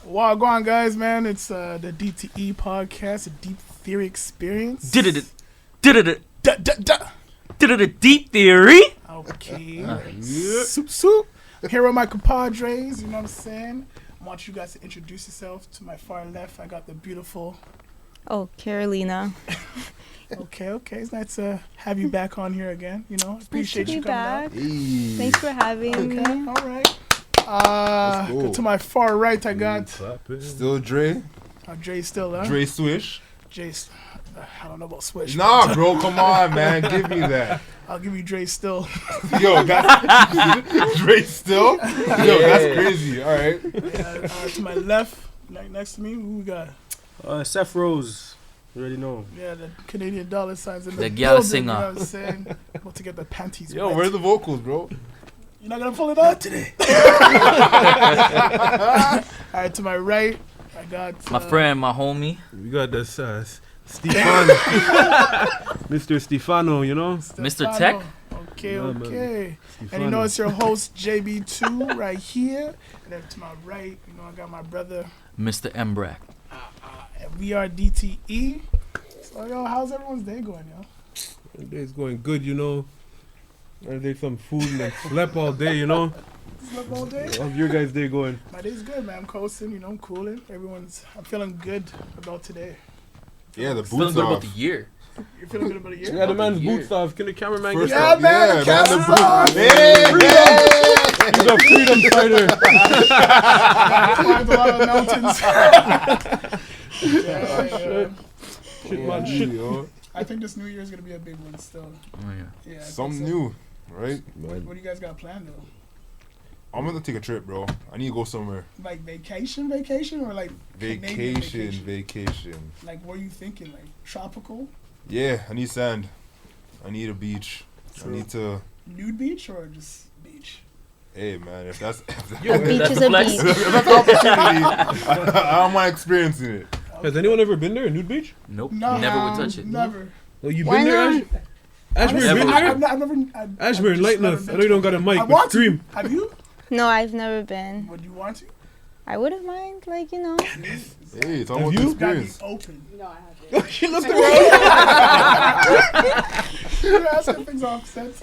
Wow, go on, guys, man. It's the DTE podcast, the Deep Theory Experience. Did it Deep Theory? Okay. Soup. I'm here with my compadres, you know what I'm saying? I want you guys to introduce yourself. To my far left, I got the beautiful... Oh, Carolina. Okay. It's nice to have you back on here again, you know? Appreciate nice to you be coming back. out. Hey. Thanks for having me. All right. To my far right, I got... Still Dre. Dre Still, huh? Dre Swish. I don't know about Swish. Nah, bro, come on, man. Give me that. I'll give you Dre Still. Yo, that's... Dre Still? Yo, that's crazy. All right. To my left, next to me, who we got? Sefrose. You already know. Yeah, the Canadian dollar signs in the The building, gal you singer. know what I'm saying? About to get the panties Yo, wet. where's the vocals, bro? You're not going to pull it out today. All right, to my right, I got... My friend, my homie. We got this Stefano. Mr. Stefano, you know? Mr. Tech. Okay. Stefano. And you know it's your host, JB2, right here. And then to my right, you know, I got my brother. Mr. Mbrak. And we are DTE. So, yo, how's everyone's day going, yo? The day's going good, you know. I ate some food and then slept all day, you know. Slept all day? How's your guys' day going? My day's good, man. I'm coasting, you know, I'm cooling. I'm feeling good about today. Yeah, the Feeling boots good about off. the year. You're feeling good about a year? Yeah, the man's year. boots off. Can the cameraman First get off, man, the the camera's boots. He's a freedom fighter. Climbed a lot of mountains. Yeah. Shit, man, shit. Yo. I think this new year is going to be a big one still. Oh, yeah. Yeah, I Something think so. new, right? What do you guys got planned, though? I'm gonna take a trip, bro. I need to go somewhere. Like vacation, or like Canadian Vacation. Like, what are you thinking? Like tropical, Yeah, I need sand. I need a beach. True. I need to... nude beach, or just beach? Hey, man, if that's... A beach That's is the a flex. beach. If that's the opportunity, I don't mind experiencing it. Has anyone ever been there, Nude Beach? Nope. No, Never would touch it. Never. Oh, you Why been there, not? Ashmere? Never. Been there? I've never. Ashmere, enlighten us. I know you don't got a mic, I but want scream. to. Have you? No, I've never been. Would you want to? I wouldn't mind, like, you know. Hey, it's all about the you? It's gotta be experience. open. She looked around. You're asking things off sense.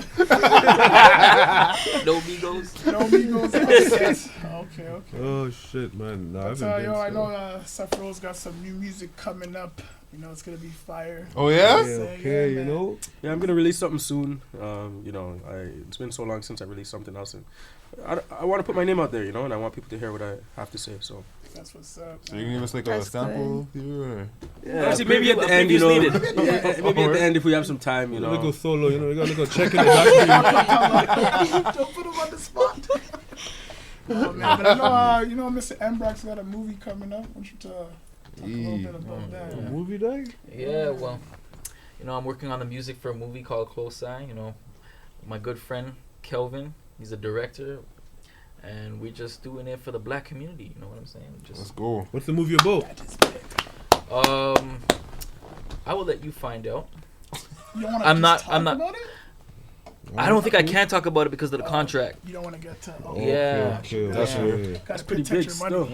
No Migos. No Migos off sense. Okay. Oh, shit, man. Nah, I haven't been. I so- know Sefrose got some new music coming up. You know, it's gonna be fire. Oh, yeah? Yeah, okay, you man. know. Yeah, I'm gonna release something soon. You know, it's been so long since I released something else, and I want to put my name out there, you know, and I want people to hear what I have to say. So That's what's up. So you can give us like a That's sample here? Or? yeah, obviously, maybe at the end, you know, needed. maybe at the end if we have some time, you Let me go know. solo, you know. You gotta go check in the back. Don't put him on the spot. Oh man, but I know, Mr. Mbrak's got a movie coming up. Want you to talk a little bit about that? Movie day? Yeah, well, I'm working on the music for a movie called Close Eye. My good friend Kelvin, he's a director, and we're just doing it for the black community. You know what I'm saying? Let's go. What's the movie about? I will let you find out. You don't wanna I'm just not- talk about it? I don't think I can talk about it because of the contract. You don't want to get to. Yeah. Okay, That's okay. fair. Gotta pretty protect big your money.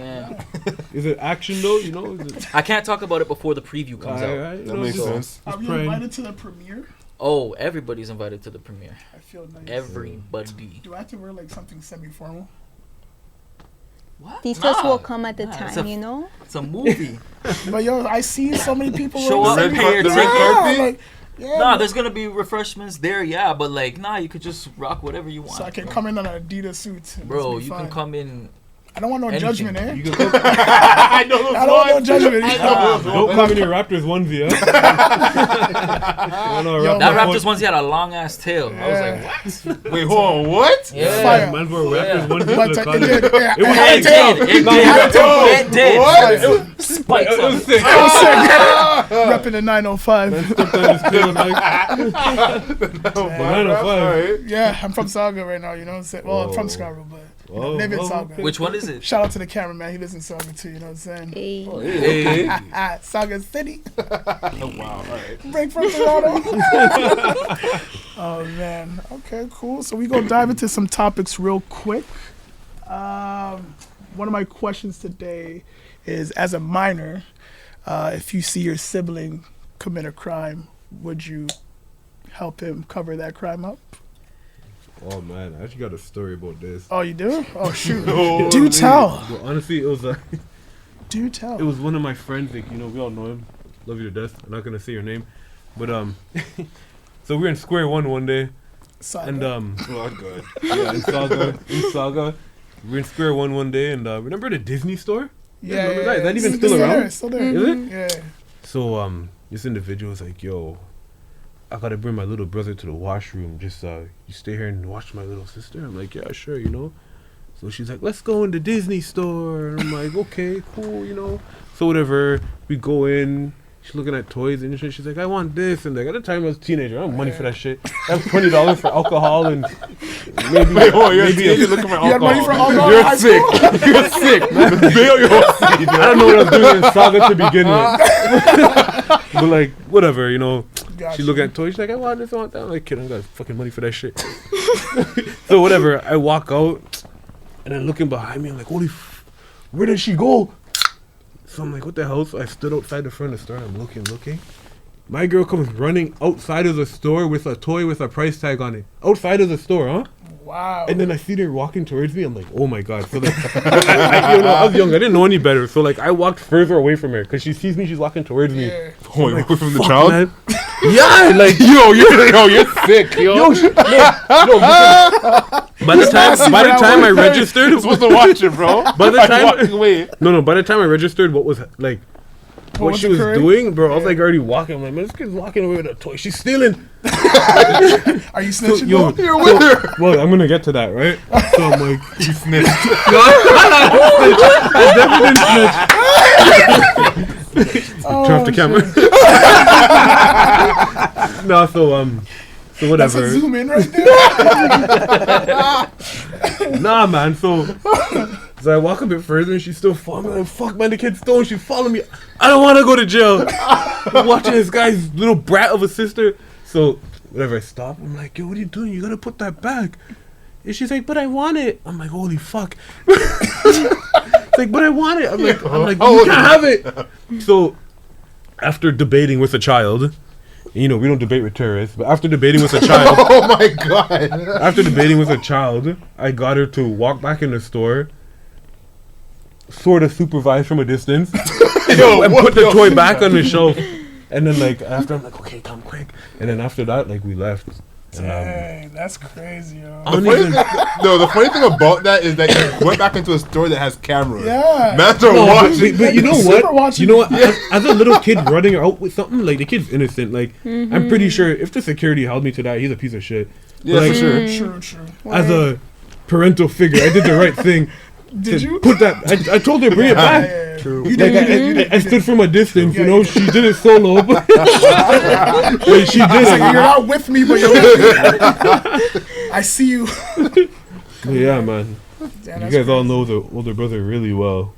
stuff. Yeah. Is it action though? You know? Is it... I can't talk about it before the preview comes out. Alright, you That know, makes just- sense. Are you praying. invited to the premiere? Oh, everybody's invited to the premiere. I feel nice. Everybody. Do I have to wear like something semi-formal? What? Details will come at the Nah, it's time, a- you know. It's a movie. But yo, I see so many people Show wearing up, semi- pay your the red ticket. carpet? Like, yeah, Nah, but- there's gonna be refreshments there, yeah, but you could just rock whatever you want. so I can come in on an Adidas suit. and Bro, it's be you can fine. come in. I don't want no anything. judgment, eh? You can I know those I don't want no judgment. don't come in your Raptors onesie, huh? No, Yo, That man. Raptors onesie had a long ass tail. I was like, what? Wait, hold on, what? Yeah. Fire. Man, for Raptors onesie But to the it college. did. Yeah, It was I had a It tail. did. It No, did. It did. What? Spikes on it. sick. Repping the 905. Stepped on his tail, like, Banana five. Yeah, I'm from Saga right now, you know what I'm saying? Well, I'm from Whoa. Caro, but I Whoa, live in whoa, Saga. Which one is it? Shout out to the cameraman, he lives in Saga too, you know what I'm saying? Hey. Hey. Saga City. Oh, wow, alright. Break from Toronto. Oh man. Okay, cool. So we gonna dive into some topics real quick. one of my questions today is, as a minor, if you see your sibling commit a crime, would you help him cover that crime up? Oh man, I actually got a story about this. Oh, you do? Oh, shoot. No, Do tell. Well, honestly, it was Do tell. it was one of my friends. Like, you know, we all know him. Love you to death. I'm not gonna say your name, but so we were in Square One day, Saga. and Oh, God. yeah, in Saga, we were in Square one day, and remember the Disney store? yeah, remember that? Is that even It's still around? There, it's still there. Is it? Yeah. So this individual was like, "Yo, I gotta bring my little brother to the washroom. Just you stay here and watch my little sister." I'm like, "Yeah, sure, you know." So she's like, "Let's go in the Disney store." And I'm like, "Okay, cool, you know." So whatever, we go in. She's looking at toys and shit. She's like, "I want this." And like, at the time I was a teenager, I don't have money for that shit. I have $20 for alcohol and maybe. Wait, hold on, you're maybe you're looking for alcohol. You had money for alcohol in You're high sick. school? You're sick. Bail your whole seat. I don't know what I was doing in Saga to begin with. But like, whatever, you know. Gotcha. She looking at toys. She's like, "I want this, I want that." I'm like, "Kid, I got fucking money for that shit." So whatever, I walk out, and then looking behind me, I'm like, "Holy, where did she go?" So I'm like, "What the hell?" So I stood outside the front of the store. And I'm looking. My girl comes running outside of the store with a toy with a price tag on it. Outside of the store, huh? Wow. And then I see her walking towards me. I'm like, "Oh my god!" So like, I was young. I didn't know any better. So like, I walked further away from her because she sees me. She's walking towards me. Yeah. Oh, you're away from the Fuck, child? man. Yeah, like You're sick, yo. no, by the time I registered, You're supposed to watch it, bro. by the I'm time walking away. by the time I registered, what was like, what was she was occurring? doing, bro, I was like already walking. I'm like, "Man, this kid's walking away with a toy. She's stealing." Are you snitching? Yo, bro? You're with her. well, I'm gonna get to that, right? So I'm like, You snitched. I definitely didn't snitch. Turn off the camera. No, so That's a whatever. zoom in right there. Nah, man. So I walk a bit further and she's still following me. Like, "Fuck, man, the kid's stoned. She's following me. I don't want to go to jail." I'm watching this guy's little brat of a sister. So whatever, I stop. I'm like, "Yo, what are you doing? You gotta put that back." And she's like, "But I want it." I'm like, "Holy fuck." It's like, "But I want it." I'm like, "You can't have it." So after debating with a child, you know, we don't debate with terrorists, but after debating with a child, Oh, my God. after debating with a child, I got her to walk back in the store, sort of supervise from a distance, and put the toy back on the shelf. And then, like, after, I'm like, "Okay, come quick." And then after that, like, we left. And, Dang, that's crazy, yo. I The don't funny, even, no, the funny thing about that is that you went back into a store that has cameras. Yeah. Mans are no, watching. but you know Super what? watching. You know what? As a little kid running out with something, like, the kid's innocent. Like, I'm pretty sure if the security held me to that, he's a piece of shit. Yeah, Like, for sure. True. As a parental figure, I did the right thing. Did to you? put that? I told her bring it back. Yeah. True. You Like did. I stood from a distance, you Yeah, know. you She did it solo, but she did It's like, it. you're not with me, but you're with me. I see you. Yeah, man. Damn, You that's guys all crazy. know the older brother really well,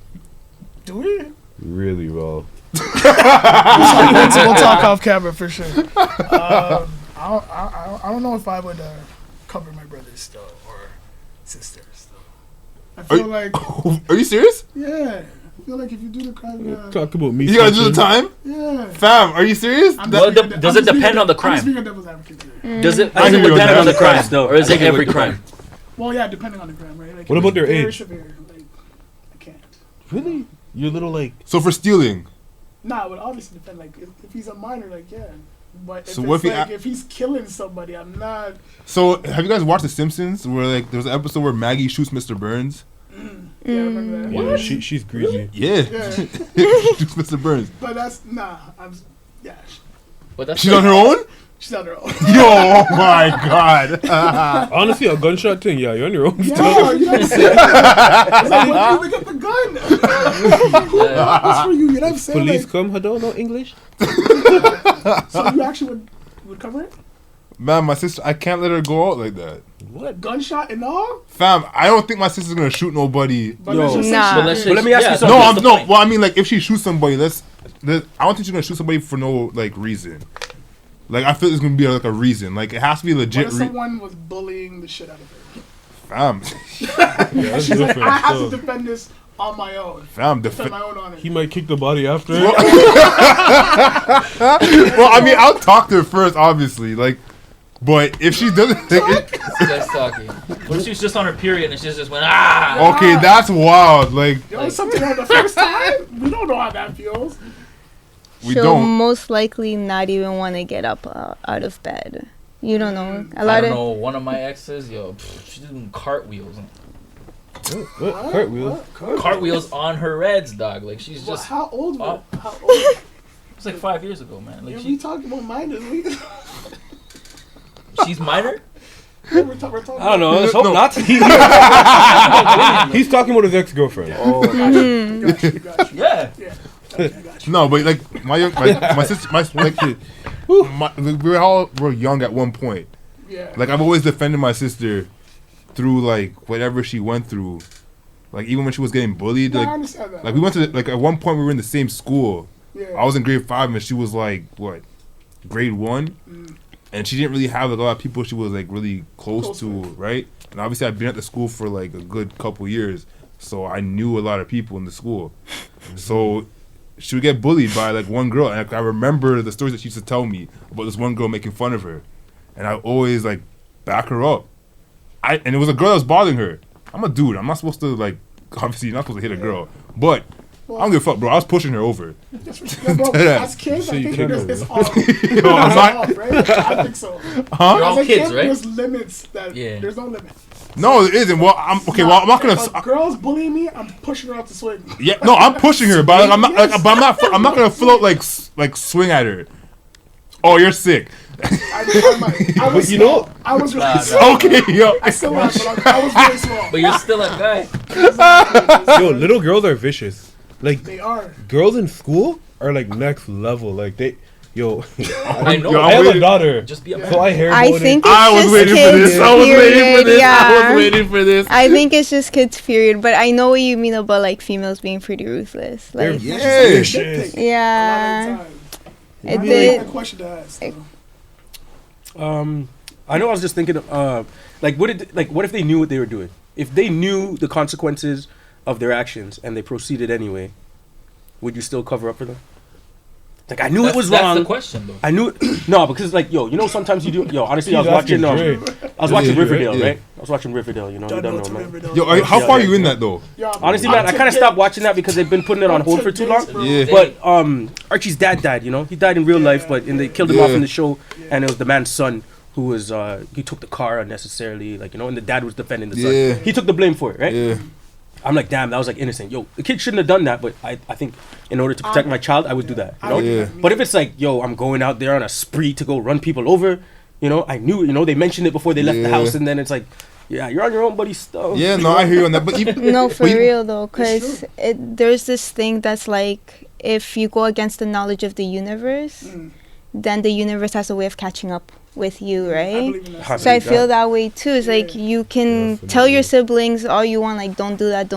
Do we? really well. We'll talk off camera for sure. I don't know if I would cover my brother still or sister still. I feel like, Are you serious? yeah. I feel like if you do the crime, yeah. Talk about me. You gotta do the time? Yeah. Fam, are you serious? I'm Well, just being a- does I'm it just being depend a- on the I'm crime? just being a devil's advocate here. Does it I hear you on depend that. on the crime, though, or is it every crime? Well, yeah, depending on the crime, right? Like, What if about it's their very age? Severe, like, I can't. Really? You're little like. So for stealing, Nah, it would obviously depend. Like, if he's a minor, like, yeah. But if So it's what if he like, a- if he's killing somebody, I'm not. so have you guys watched The Simpsons? Where like there's an episode where Maggie shoots Mr. Burns. Yeah, I remember that. Yeah, she's greasy. Yeah, Yeah. she shoots Mr. Burns. But that's nah. Yeah. But that's She's on her own. She's on her own. Yo, oh my God. Honestly, a gunshot thing. Yeah, you're on your own. Yeah, you know what I'm saying? It's like, when do you pick up the gun? That's for you. You know what I'm saying? Police come. I don't know English. Like, so you actually would cover it? Man, my sister, I can't let her go out like that. What? Gunshot and all? Fam, I don't think my sister's gonna shoot nobody. But Yo. let's just say Nah. she- But let's But let me ask you something. No, that's I'm the no. point. Well, I mean, like, if she shoots somebody, I don't think she's gonna shoot somebody for no like reason. Like, I feel there's gonna be like a reason. Like, it has to be What legit. if someone was bullying the shit out of her? Fam, Yeah, that's She's like, different I have to stuff. defend this on my own. Fam, Defend my own honor. He might kick the body after. Well, I mean, I'll talk to her first, obviously. Like, but if she doesn't think it, Just talking. What if she was just on her period and she just went ah? okay, that's wild. Like, Yo, something on the first time? We don't know how that feels. we She'll don't. most likely not even want to get up out of bed. You don't know. A I lot don't of know. One of my exes, she's doing cartwheels. What? Cartwheels? What? Cartwheels on her reds, dog. Like she's Well, just. how old? Oh. How old? It's like 5 years ago, man. Like Yeah, we talking about minors. she's minor. We're talking I don't know. Let's hope No. not. He's talking about his ex-girlfriend. Oh, got you. Yeah. Yeah. Got you. No, but like my sister, we all were young at one point. Yeah. Like I've always defended my sister through like whatever she went through. Like even when she was getting bullied, No, I like understand that. we went to like at one point we were in the same school. Yeah. I was in grade 5 and she was like what, grade 1, and she didn't really have like a lot of people she was like really close to, with. right? And obviously I'd been at the school for like a good couple years, so I knew a lot of people in the school. So she would get bullied by like one girl, and I remember the stories that she used to tell me about this one girl making fun of her, and I always like back her up. And it was a girl that was bothering her. I'm a dude. I'm not supposed to like, obviously you're not supposed to hit a girl, but I don't give a fuck, bro. I was pushing her over. Yeah, bro, as kids, So I you think can't it's go, off. I'm It's not- off, right? I think so. Huh? You're all As a kids, kid, right? There's limits that Yeah. there's no limit. No, it isn't. Well, I'm okay. Well, I'm not gonna. If a girl's bullying me, I'm pushing her out to swing. Yeah, no, I'm pushing her, but I'm not. Like, but I'm not gonna full out like swing at her. Oh, you're sick. I was you know- small. I was really Nah, small. Okay, yo. I still am, but I was really small. But you're still a guy. Yo, little girls are vicious. Like They are. girls in school are like next level. Like they, yo, I know. Yo, I have a waiting- daughter, Just be a so I hear I about think it. it's I was just waiting for kids. this. I was waiting for Period, this. I yeah. was waiting for this. I think it's just kids, period. But I know what you mean about like females being pretty ruthless. They're Like, Yeah. vicious. yeah, It it did. did. A question to ask. though. I know. I was just thinking, what if they knew what they were doing? If they knew the consequences of their actions and they proceeded anyway, would you still cover up for them? Like I knew it was That's wrong. the question, though. I knew it. No, because like yo, you know, sometimes you do. Yo, honestly, I was He's asking watching. Dre. I was watching Yeah, Riverdale, yeah. right? I was watching Riverdale. You know, you Don't don't know know, to man. Riverdale. Yo, how far are you in that though? Yeah, Honestly, I'm man, I kind of today- stopped watching that because they've been putting it on hold for too long. bro. Yeah. But Archie's dad died. You know, he died in real life, but they killed him off Yeah. in the show, and it was the man's son who was he took the car unnecessarily, like you know, and the dad was defending the Yeah. son. He took the blame for it, right? Yeah. I'm like, damn, that was like innocent. Yo, the kid shouldn't have done that, but I think in order to protect my child, I would do that. You know? Yeah. But if it's like, yo, I'm going out there on a spree to go run people over, you know, I knew, you know, they mentioned it before they left the Yeah. house, and then it's like, yeah, you're on your own, buddy. Stuff. Yeah, no, I hear you on that. But even, No, for but even- real though, because there's this thing that's like, if you go against the knowledge of the universe, then the universe has a way of catching up with you, I right? believe in that. So I feel that way too. It's like Yeah. you can tell your siblings all you want, like don't do that,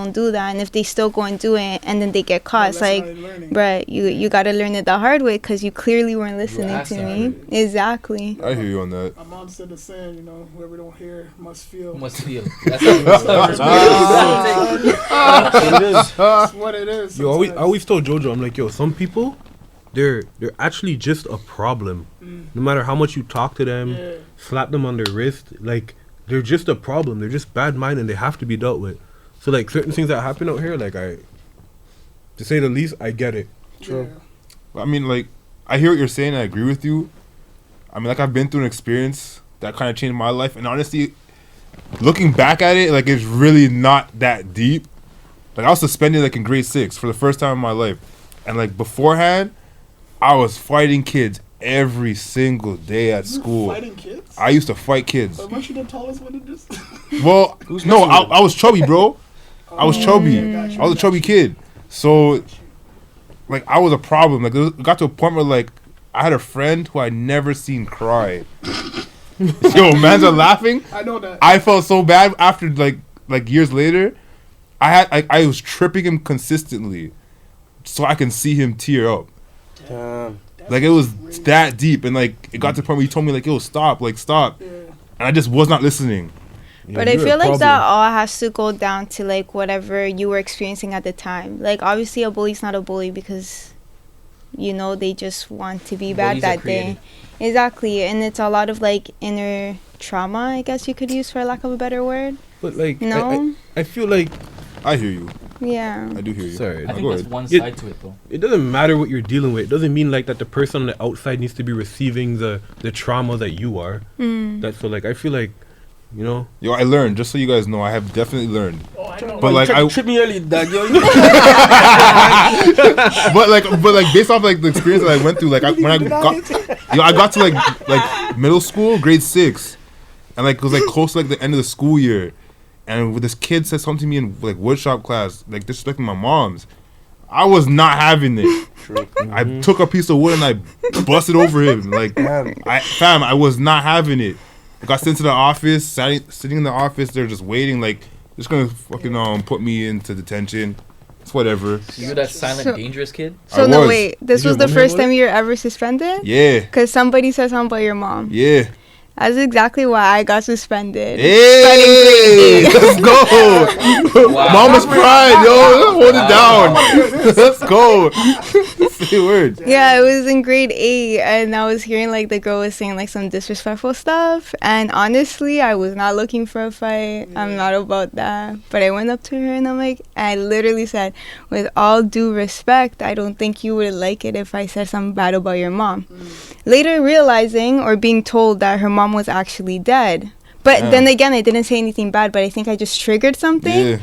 and if they still go and do it, and then they get caught, it's Well, like, that's not learning. bruh, you gotta learn it the hard way because you clearly weren't listening asked to the me. hard Exactly. I hear you on that. My mom said the saying, you know, whoever don't hear must feel. Who must feel? That's It is. That's what it is. Yo, I sometimes. always told Jojo, I'm like, yo, some people, they're actually just a problem. No matter how much you talk to them, Yeah. slap them on their wrist, like they're just a problem. They're just bad mind and they have to be dealt with. So like certain things that happen out here, like to say the least, I get it. Yeah. I mean, like, I hear what you're saying. I agree with you. I mean, like, I've been through an experience that kind of changed my life, and honestly, looking back at it, like, it's really not that deep. Like, I was suspended like in grade 6 for the first time in my life, and like beforehand, I was fighting kids every single day at You were school. Fighting kids? I used to fight kids. But weren't you the tallest one in this? Well, Who's no, messing with I was chubby, bro. I was chubby. gotcha, I was a chubby kid. So, like, I was a problem. Like, it got to a point where, like, I had a friend who I'd never seen cry. Yo, man's are laughing. I know that. I felt so bad after, like years later. I was tripping him consistently so I can see him tear up. Damn. Like, it was that deep. And, like, it got to the point where he told me, like, yo, stop. Like, stop. Yeah. And I just was not listening. But I feel like that all has to go down to like whatever you were experiencing at the time. Like obviously a bully's not a bully because, you know, they just want to be bad that day. Exactly, and it's a lot of like inner trauma, I guess you could use for lack of a better word. But like, no, I feel like I hear you. Yeah, I do hear you. Sorry, I think that's one side to it though. It doesn't matter what you're dealing with. It doesn't mean like that the person on the outside needs to be receiving the trauma that you are. That's so like I feel like, you know. Yo, I learned. Just so you guys know, I have definitely learned. Oh, I know. But like I trip me early, dog. Yo. but like based off like the experience that I went through, like I got to like middle school, grade 6, and like it was like close to like the end of the school year, and this kid said something to me in like woodshop class, like disrespecting my mom's. I was not having it. I took a piece of wood and I busted over him. Like I was not having it. I got sent to the office, sitting in the office, they're just waiting, like just gonna fucking put me into detention. It's whatever. So you're that silent, dangerous kid? So no, wait. This was the first time you were ever suspended? Yeah. Because somebody said something about your mom. Yeah. That's exactly why I got suspended. Hey, let's go. Wow. Mama's pride, yo. Hold it down. Let's go. Say words. Yeah, it was in grade 8, and I was hearing like the girl was saying like some disrespectful stuff. And honestly, I was not looking for a fight. I'm not about that. But I went up to her and I'm like, I literally said, with all due respect, I don't think you would like it if I said something bad about your mom. Later realizing or being told that her mom was actually dead. But then again, I didn't say anything bad, but I think I just triggered something. Yeah.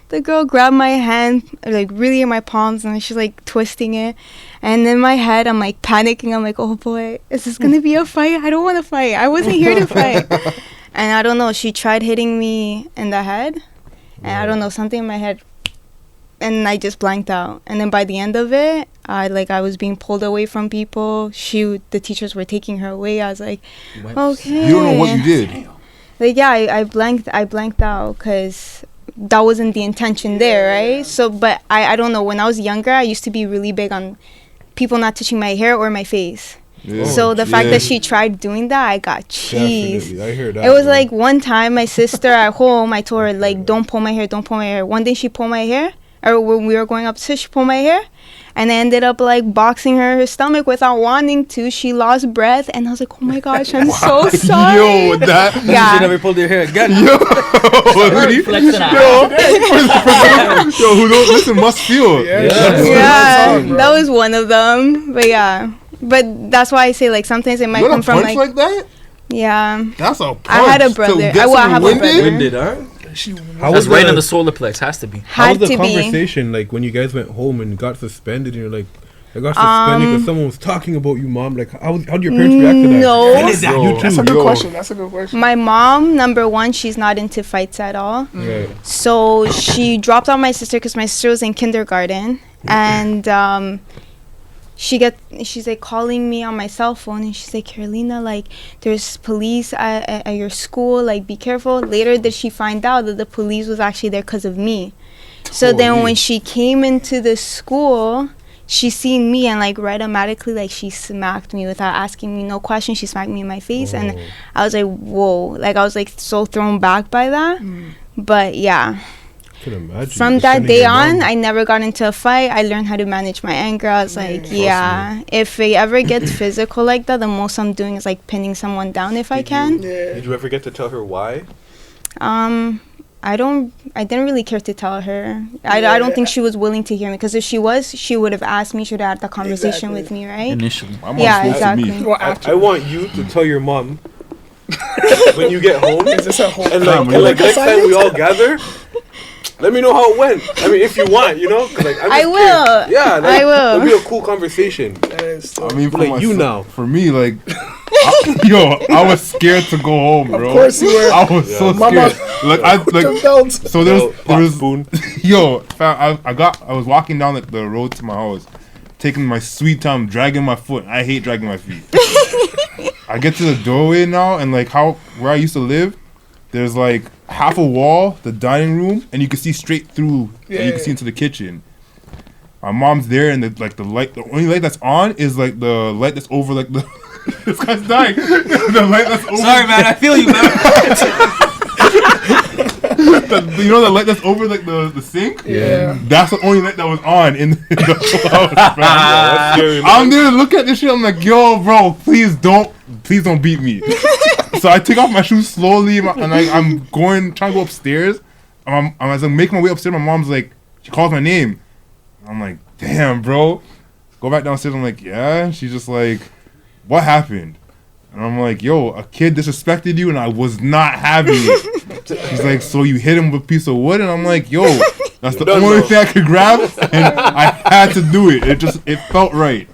The girl grabbed my hand, like really in my palms, and she's like twisting it. And in my head, I'm like panicking. I'm like, oh boy, is this going to be a fight? I don't want to fight. I wasn't here to fight. And I don't know, she tried hitting me in the head. And I don't know, something in my head. And I just blanked out. And then by the end of it, I was being pulled away from people. The teachers were taking her away. I was like, okay. You don't know what you did. Like, yeah, I blanked out because that wasn't the intention there, right? So, but I don't know. When I was younger, I used to be really big on people not touching my hair or my face. Yeah. So the fact that she tried doing that, I got cheese. Definitely. I heard that. It was like one time my sister at home, I told her like, don't pull my hair. One day she pulled my hair. Or when we were going upstairs, she pulled my hair, and I ended up like boxing her stomach without wanting to. She lost breath, and I was like, "Oh my gosh, I'm so sorry." Yo, that. Yeah. She never pulled her hair again. Yo, who don't listen must feel. Yeah, that was one of them. But yeah, but that's why I say like sometimes it might come from like that. Yeah. That's a punch. I had a brother. I have a brother. Winded, huh? That's right in the solar plex. Has to be. How was the conversation like when you guys went home and got suspended? And you're like, I got suspended because someone was talking about you, mom. Like, how did your parents react to that? No. That's a good question. My mom, number one, she's not into fights at all. Right. So she dropped out my sister because my sister was in kindergarten, and she's like calling me on my cell phone, and she's like, Carolina, like there's police at your school, like be careful. Later did she find out that the police was actually there because of me. So then when she came into the school, she seen me, and like right automatically, like she smacked me without asking me no question. She smacked me in my face, and I was like, whoa, like I was like so thrown back by that. But yeah, can imagine. From that day on, I never got into a fight. I learned how to manage my anger. I was like, if it ever gets physical like that, the most I'm doing is like pinning someone down if I can. Did you ever get to tell her why? I didn't really care to tell her. I don't think she was willing to hear me, because if she was, she would have asked me, should have had the conversation with me, right? Initially. Exactly. I want you to tell your mom when you get home. Is this a whole and like next time we all gather, let me know how it went. I mean, if you want, you know. Like, I will. Curious. Yeah, I will. It'll be a cool conversation. I mean, for like you now. For me, like, I was scared to go home, bro. Of course you were. I was so scared. So there was yo, fam, I was walking down the road to my house, taking my sweet time, dragging my foot. I hate dragging my feet. I get to the doorway now, and like where I used to live, there's like half a wall, the dining room, and you can see straight through. And you can see into the kitchen. My mom's there, and the only light that's on is like the light that's over like the. This guy's dying. The light that's over. Sorry, man. I feel you, man. You know the light that's over like the sink? Yeah. That's the only light that was on in the house, bro. I'm there to look at this shit. I'm like, yo, bro, please don't beat me. So I take off my shoes slowly, and I'm trying to go upstairs. As I'm making my way upstairs, my mom's like, she calls my name. I'm like, damn, bro. Go back downstairs. I'm like, yeah. And she's just like, what happened? And I'm like, yo, a kid disrespected you, and I was not having it. She's like, so you hit him with a piece of wood? And I'm like, yo, that's the only thing I could grab, and I had to do it. It felt right.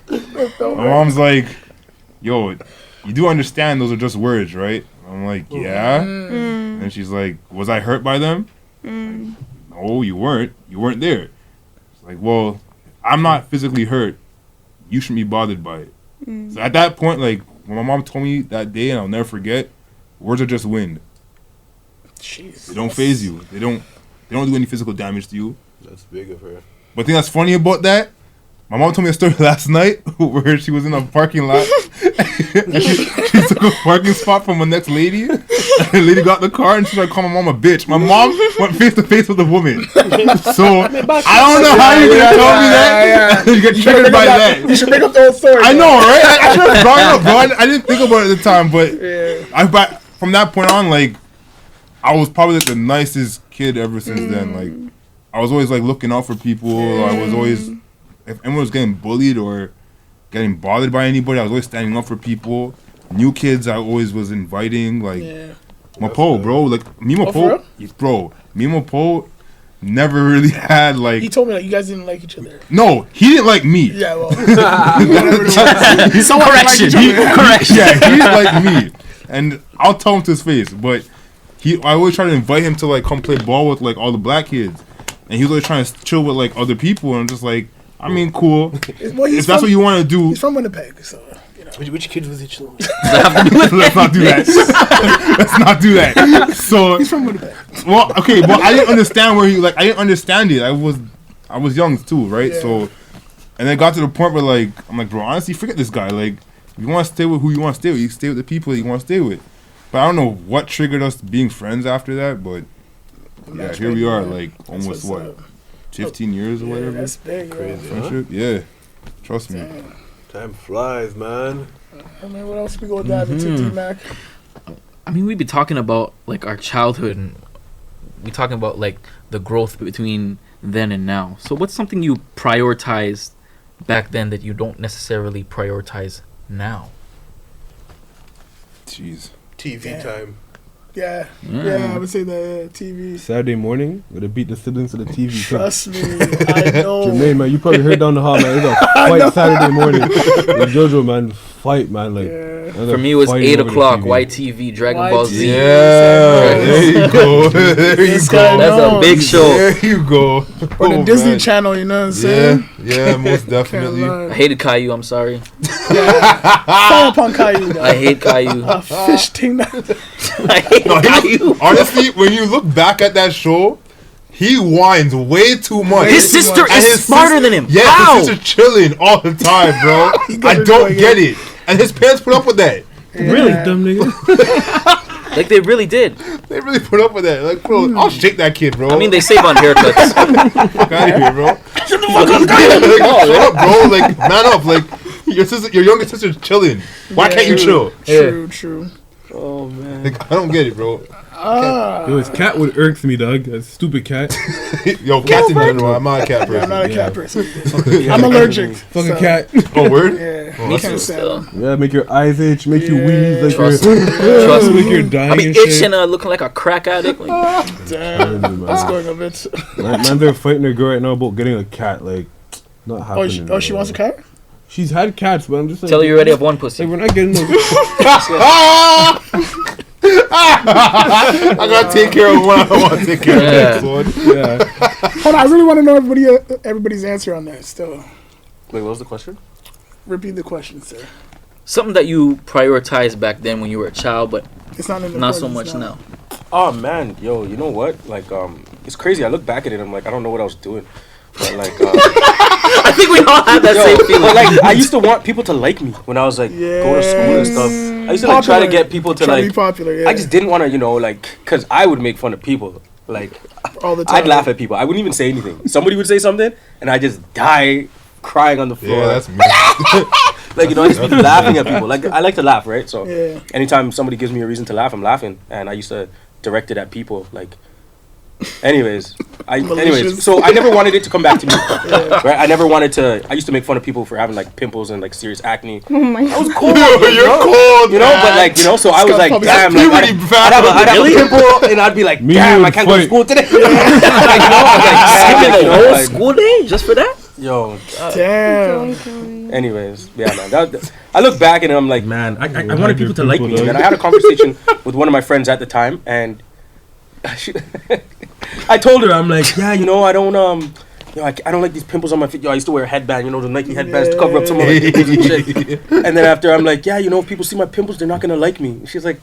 My mom's like, yo, you do understand those are just words, right? I'm like, yeah. And she's like, was I hurt by them? No, you weren't. You weren't there. It's like, well, I'm not physically hurt. You shouldn't be bothered by it. So at that point, like, when my mom told me that day, and I'll never forget, words are just wind. Jeez. They don't phase you. They don't do any physical damage to you. That's big of her. But the thing that's funny about that, my mom told me a story last night where she was in a parking lot and she took a parking spot from a next lady. And the lady got in the car and she started calling my mom a bitch. My mom went face to face with the woman. So I don't know how you're gonna tell me that. You get triggered by that. You should make up the whole story. I know, right? I should have brought it up, bro. I didn't think about it at the time, but from that point on, like, I was probably like the nicest kid ever since then. Like, I was always like looking out for people. I was always, if anyone was getting bullied or getting bothered by anybody, I was always standing up for people. New kids, I always was inviting. Like, Mapo, bro. Like, me and Mapo, never really had like. He told me like you guys didn't like each other. No, he didn't like me. Yeah, well. Correction. Correction. Yeah, he didn't like me, and I'll tell him to his face. But I always try to invite him to like come play ball with like all the black kids, and he was always trying to chill with like other people. And I'm just like, I mean, cool. Well, if that's what you want to do. He's from Winnipeg, so. Which kids was he chilling with? Let's not do that. Let's not do that. So he's from Winnipeg. Well, okay, but I didn't understand where I didn't understand it. I was young too, right? Yeah. So, and then got to the point where like I'm like, bro, honestly, forget this guy. Like, if you want to stay with who you want to stay with, you stay with the people that you want to stay with. But I don't know what triggered us being friends after that. But yeah, here we are, like almost 15 years or whatever. That's big, crazy, friendship. Yeah, trust me. Time flies, man. I mean, what else we gonna dive into, D-Mac? I mean, we be talking about like our childhood, and we talking about like the growth between then and now. So, what's something you prioritized back then that you don't necessarily prioritize now? Jeez. TV time. Yeah, I would say the TV. Saturday morning, would beat the siblings to the TV. Trust me, I know. Jermaine, man, you probably heard down the hall, man. It's a fight Saturday morning. And JoJo, man, fight, man. Like, for me, it was 8 o'clock. YTV, Dragon Ball Z. Yeah, there you go. There you go. That's a big show. There you go. Or the Disney Channel, you know what I'm saying? Yeah, most definitely. I hated Caillou. I'm sorry. Fall upon Caillou. Though. I hate Caillou. A fish thing. I hate Caillou. Honestly, when you look back at that show, he whines way too much. His sister is smarter than him. Yeah, How? his sister chilling all the time, bro. I don't get it. And his parents put up with that. Really, dumb nigga. Like, they really did. They really put up with that. Like, bro, I'll shake that kid, bro. I mean, they save on haircuts. Fuck out of here, bro. Shut up, bro. Like, man up. Like, your younger sister's chilling. Why can't you chill? True. Oh, man. Like, I don't get it, bro. Yo, his cat would irks me, dog. That stupid cat. Yo, cats in general. I'm not a cat person. I'm not a cat person. I'm allergic. Fucking cat. Oh, word? Yeah. Me too, still. Yeah, make your eyes itch, make you wheeze, like Trust trust me. like you're dying. I be and shit. itching, looking like a crack addict. Like, Damn. That's going a bit. Man, they're fighting a girl right now about getting a cat. Like, not happening. She wants a cat? She's had cats, but I'm just like, tell her you already have one pussy. like, we're not getting no. I gotta take care of one. I want to take care of the next one. Yeah. Hold on, I really want to know everybody's answer on that still. Wait, what was the question? Repeat the question, sir. Something that you prioritized back then when you were a child, but It's not in the not so questions much now. Oh man, yo, you know what? Like, it's crazy. I look back at it, I'm like, I don't know what I was doing, but like, I think we all had that same feeling. but like, I used to want people to like me when I was like going to school and stuff. I used to like try to get people to Try like. be popular. Yeah. I just didn't want to, like, cause I would make fun of people, Like, All the time. I'd laugh at people. I wouldn't even say anything. Somebody would say something, and I just die crying on the floor. Yeah, that's me. Like, you know, I just be laughing at people. Like, I like to laugh, right? So Yeah. anytime somebody gives me a reason to laugh, I'm laughing. And I used to direct it at people. Like, anyways, Malicious. so I never wanted it to come back to me. Right? I never wanted to. I used to make fun of people for having like pimples and like serious acne. Oh my god. Cold, You're cold, you know, man. but like, you know, so I was like, probably- damn, That's like, puberty, I'd have a pimple, and I'd be like, Me damn, and I can't go to fight. school today. Like, you know, I was like, damn, you know, like, School day just for that? yo. Damn. Anyways, yeah, man. I look back and I'm like, man, I Hide wanted your people to like me. pimple, And dog. I had a conversation with one of my friends at the time, and I told her, I'm like, yeah, you know, I don't I don't like these pimples on my feet. Yo, I used to wear a headband, you know, the Nike headbands to cover up some of my pimples and shit. And then after, I'm like, yeah, you know, if people see my pimples, they're not gonna like me. And she's like,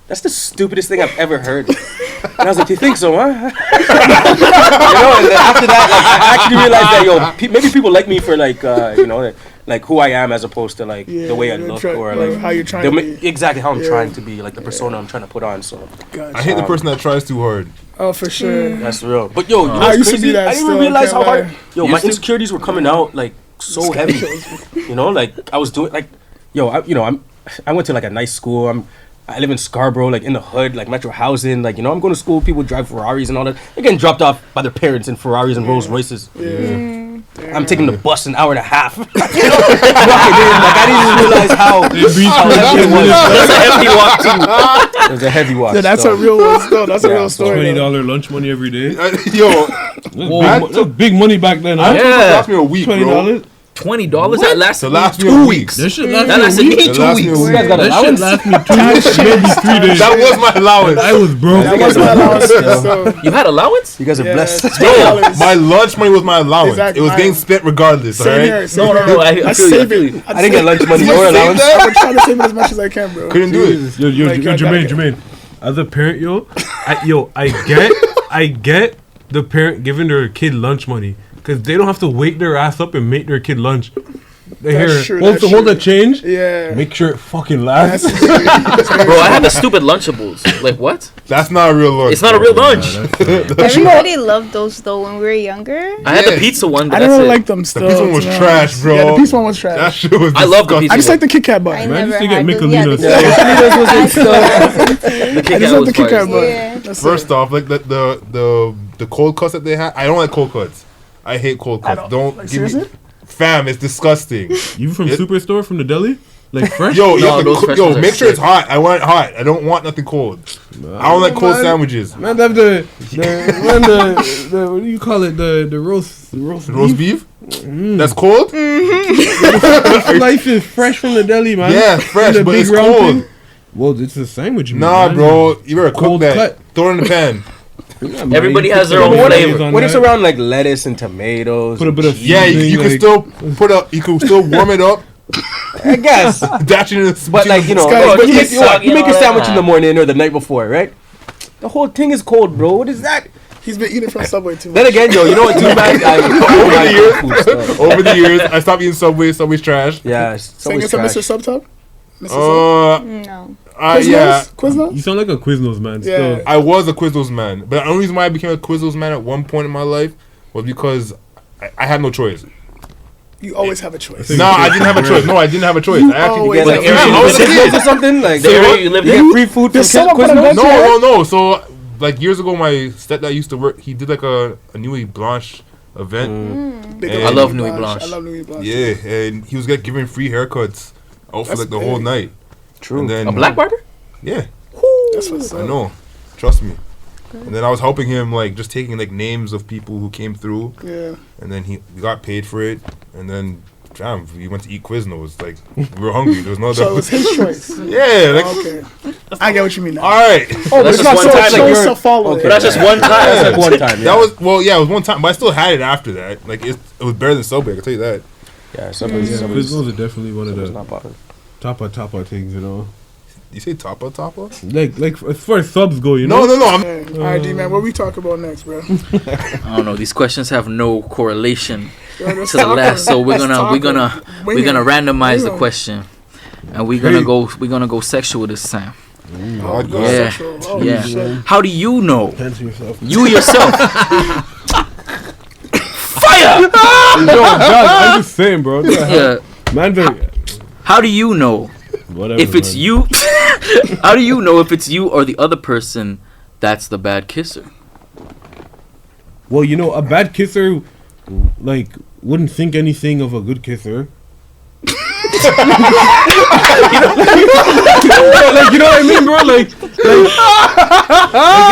that's the stupidest thing I've ever heard. And I was like, you think so, huh? You know, and then after that, like, I actually realized that, yo, maybe people like me for like, you know, like who I am as opposed to like the way I look or like how you're trying to be. exactly how I'm Yeah. trying to be, like the persona I'm trying to put on. So Gotcha. I hate the person that tries too hard. Oh, for sure. that's real. But yo, you know I what's used to crazy? do that I didn't still, even realize how can't hard. lie. Yo, my Used to? insecurities were coming out like so heavy. You know, like I was doing like, yo, I went to like a nice school. I live in Scarborough, like in the hood, like metro housing. Like, you know, I'm going to school. People drive Ferraris and all that. They're getting dropped off by their parents in Ferraris and Rolls Royces. I'm taking the bus an hour and a half. Like, I didn't even realize how heavy it was. That's a hefty walk too. It was a heavy walk. Yeah, that's so. a real one still. That's a Yeah, real story. $20 though. lunch money every day. Yo, That's big money back then. Huh? Yeah. last me a week, bro. $20. $20 that lasted It lasted me 2 a weeks. That shit That lasted lasted me a me week. 2 lasted me a weeks. week. You guys got That shit allowance? lasted me 2 weeks, maybe 3 days. That was my allowance. I was broke. That was my allowance. So, You had allowance? You guys are yeah, blessed. $20. My lunch money was my allowance. Exactly. It was getting spent regardless, Same alright? here. Same No, here. no, I I feel you, save I feel it. you. I didn't get lunch money or Save allowance. that? I'm trying to save it as much as I can, bro. Couldn't do it. Yo, Like, Jermaine. As a parent, I get the parent giving their kid lunch money because they don't have to wake their ass up and make their kid lunch. They That's hear true, hold that's the hold true. the change. Yeah. Make sure it fucking lasts. Bro, I had the stupid Lunchables. Like, what? That's not a real lunch. It's not a real lunch. Everybody loved those though when we were younger. I had the Yeah. pizza one, but I that's didn't really it. like them The still. pizza one was to be trash, honest. bro. Yeah, the pizza one was That trash. shit was I love the disgusting. pizza. I just like the Kit Kat bar. I I Man, never used to had get those. Yeah, Michelinas. The Kit just Kat like was the Kit Kat fire. bar. Yeah. That's First it. off, like the cold cuts that they had, I don't like cold cuts. I hate cold cuts. Don't Like, give me, seriously? fam. It's disgusting. You from Yeah. Superstore from the deli? Like fresh? Yo, No, those fresh ones are make sure it's sick. hot. I want it hot. I don't want nothing cold. I don't like cold man. sandwiches. Man, have the what do you call it? The roast Roast beef? That's cold? It's nice and fresh from the deli, man. Yeah, And fresh, the but big it's round cold. thing. Well, it's a sandwich. meat, Nah, man. bro. You better cook Cold that. cut. Throw it in the pan. Yeah, man, Everybody you has put their some own mayonnaise flavor. on When it's that. around like lettuce and tomatoes, Put a bit of Yeah, you can like- still put up. You can still warm it up. I guess. Dash it in the But like, you know, Guys, but you it's make, what, soggy you make and a all sandwich that. in the morning or the night before, right? The whole thing is cold, bro. What is that? He's been eating from Subway too much. Then again, yo, you know what? Too bad. Over the years, I stopped eating Subway. Subway's trash. Yeah, Saying someone's it's a trash. Mr. Subtop? Mr. Sub? No. Yeah. Quiznos? You sound like a Quiznos man. Yeah. Still. I was a Quiznos man, but the only reason why I became a Quiznos man at one point in my life was because I had no choice. You always have a choice. think- No, I didn't have a choice. No, I didn't have a choice. I actually always Get like have a Yeah, I was a Quiznos kid. or something like. The area you lived You in? get free food from Did someone put a Quiznos. bunch- No. So like years ago, my stepdad used to work. He did like a Nuit Blanche event. Big I up love Louis Nuit Blanche. I love Louis Blanche. Yeah, and he was like giving free haircuts out for That's like the whole big. night. True. And then A black barber? Yeah, That's what's I up. know. Trust me. And then I was helping him like just taking like names of people who came through, Yeah. and then we got paid for it, and then. Damn, we went to eat Quiznos. Like we were hungry. There was no So it other. was his choice. Yeah, like Okay. I get what you mean now. all right. Oh, That's but it's just not one so time, it's like so you're- self-follow. okay. But that's just one time. That's like one time. That was it was one time, but I still had it after that. Like it was better than Subway. I can tell you that. Yeah, Subway's Yeah, Quiznos are definitely one of Subway's the not popular. top things, you know. You say Tapa? Like as far as subs go, you know. No. I'm All right, D-Man, what we talk about next, bro? I don't know. These questions have no correlation Yo, let's to the talk last, so we're let's gonna talk we're gonna Wing we're gonna it. randomize the Wing it. question, and we're gonna go sexual this time. Oh, God. Yeah. sexual. Oh, Yeah. shit. How do you know? Depends on yourself. You yourself. Fire! Yo, dog, I'm just saying, bro. Yeah. Man's a, How do you know whatever. if it's man. you? How do you know if it's you or the other person that's the bad kisser? Well, you know, a bad kisser, like, wouldn't think anything of a good kisser. Like, you know what I mean, bro? Like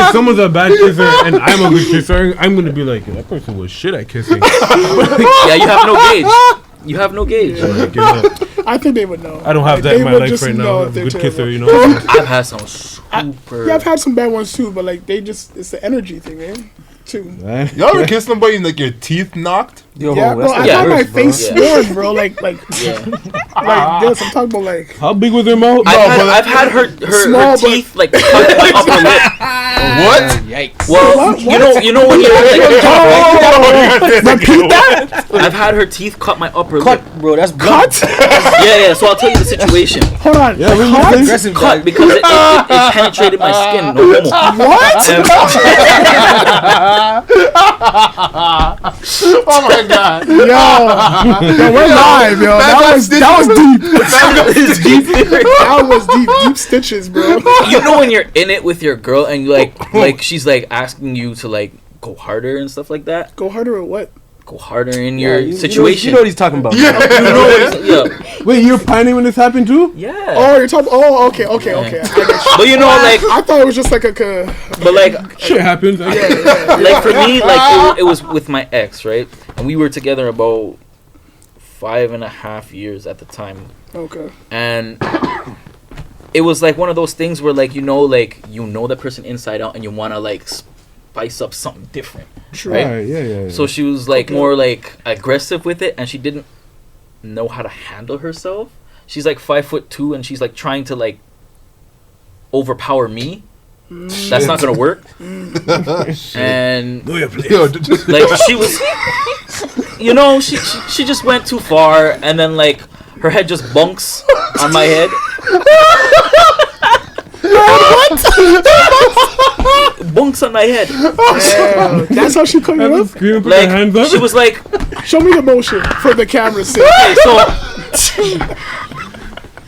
if someone's a bad kisser and I'm a good kisser, I'm gonna be like, that person was shit at kissing. Yeah, you have no gauge. You have no gauge. Like, you know, I think they would know. I don't have Like, that in they my would life just right know now. if I'm a they're good terrible. kisser, you know. I've had some super. Yeah, I've had some bad ones too, but like it's the energy thing, man. Too. Y'all ever kiss somebody and like your teeth knocked? Yo, Yeah, bro, that's I the got my worst, bro. face Yeah. swollen, bro. Like Yeah. this. I'm talking about like. How big was their mouth? I've had her Small, but- teeth like cut my upper lip. What? Yikes. Well, What? you know when you're like, Repeat that. I've had her teeth cut my upper lip. Cut, bro. That's blood. Cut. Yeah. So I'll tell you the situation. Hold on. Yeah, we Cut? just Aggressive, Cut dog. because it penetrated my skin. No homo. What? Oh my god. Yo, we're live, yo. That was deep. That was deep. Deep stitches, bro. You know when you're in it with your girl and you like she's like asking you to like go harder and stuff like that. Go harder or what? Go harder in Yeah, your you situation. know what he's talking about. You know what yeah. Wait, you're planning when this happened too? Yeah. Oh, you're talking. Oh, okay. I get you. But you know, like, I thought it was just like a. but like, Shit happens. I get it. like for me, like it was with my ex, right? And we were together about 5.5 years at the time, Okay. and it was like one of those things where like you know that person inside out, and you want to like spice up something different. True. Right. Right, yeah. So she was like Okay. more like aggressive with it, and she didn't know how to handle herself. She's like 5'2", and she's like trying to like overpower me. That's not gonna work. And Yo, just, like she was, you know, she just went too far, and then like her head just bunks on my head. Bunks on my head. Damn, that's how she cut you up. Scream, put your hands Like up. she was like, Show me the motion for the camera. Sake. okay, so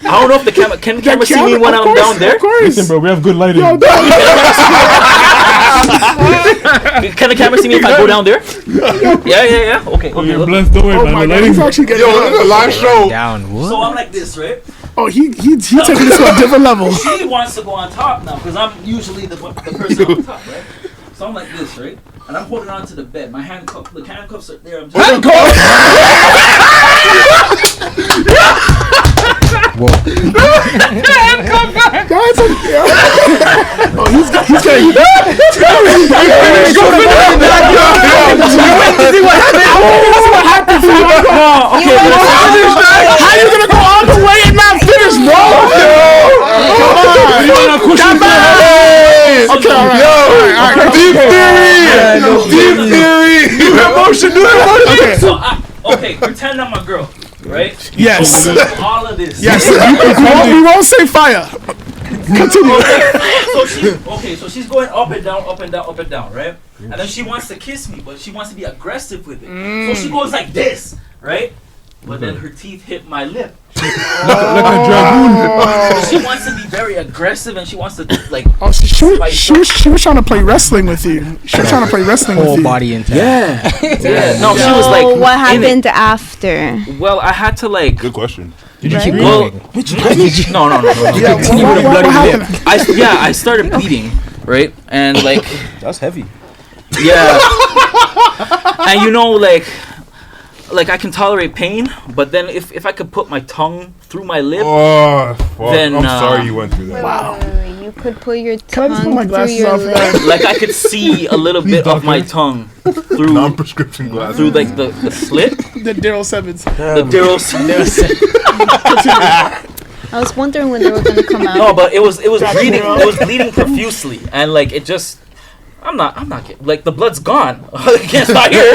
I don't know if the camera can the camera see me when of I'm course, down there. Of course. Listen, bro, we have good lighting. Yo, dog. Can the camera see me if I go down there? Yeah. Okay. You're blessed. Don't worry, Oh man. my The God, he's lighting's actually getting yo, this is a live show. Down. What? So I'm like this, right? Oh, he taking this to a different level. She wants to go on top now because I'm usually the person on top, right? So I'm like this, right? And I'm holding on to the bed. My handcuffs are there. I'm just Guys, oh, he's getting. How you gonna go all the way and not finish, bro? Okay, all right. Deep theory. Do emotion. Okay. So okay, pretend I'm a girl, right? Yes. So all of this. Yes. We won't say fire. Continue. So she's going up and down, up and down, up and down, right? And then she wants to kiss me, but she wants to be aggressive with it. So she goes like this, right? But then her teeth hit my lip. like a dragoon. She wants to be very aggressive, and she wants to like. Oh, she was trying to play wrestling with you. She was trying to play wrestling with Whole you. body intact. Yeah. No, she was like. what in happened after? it. Well, I had to like. Good question. Did you keep Well, going? no. Yeah, what happened? I started bleeding, right? And like, That's heavy. yeah. And you know, like I can tolerate pain, but then if I could put my tongue through my lip, Oh, fuck. Then, I'm sorry you went through that. Wow. You could put your Can I just put tongue my through glasses your off? lip. like I could see a little bit of my tongue through Non-prescription glasses. through like the slit, The Daryl Sevens. the Daryl. I was wondering when they were gonna come out. No, but it was bleeding. It was bleeding profusely, and like it just. I'm not like the blood's gone. I can't stop here.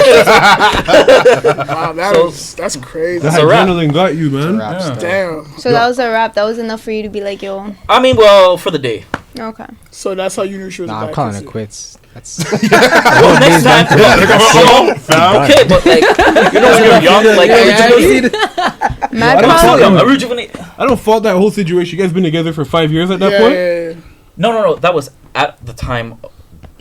Wow, that's crazy. The That's a wrap. adrenaline got you, man. Yeah. Damn. So that was a wrap. That was enough for you to be like, yo, I mean, well, for the day. okay. So that's how you knew she was a Nah, bad I'm calling kisser. it quits. That's Well, next time. Okay, but like you know when you're young, like Mad I don't Problem. tell them. rejuvenate. I don't fault that whole situation. You guys been together for 5 years at that point? Yeah. No. That was at the time,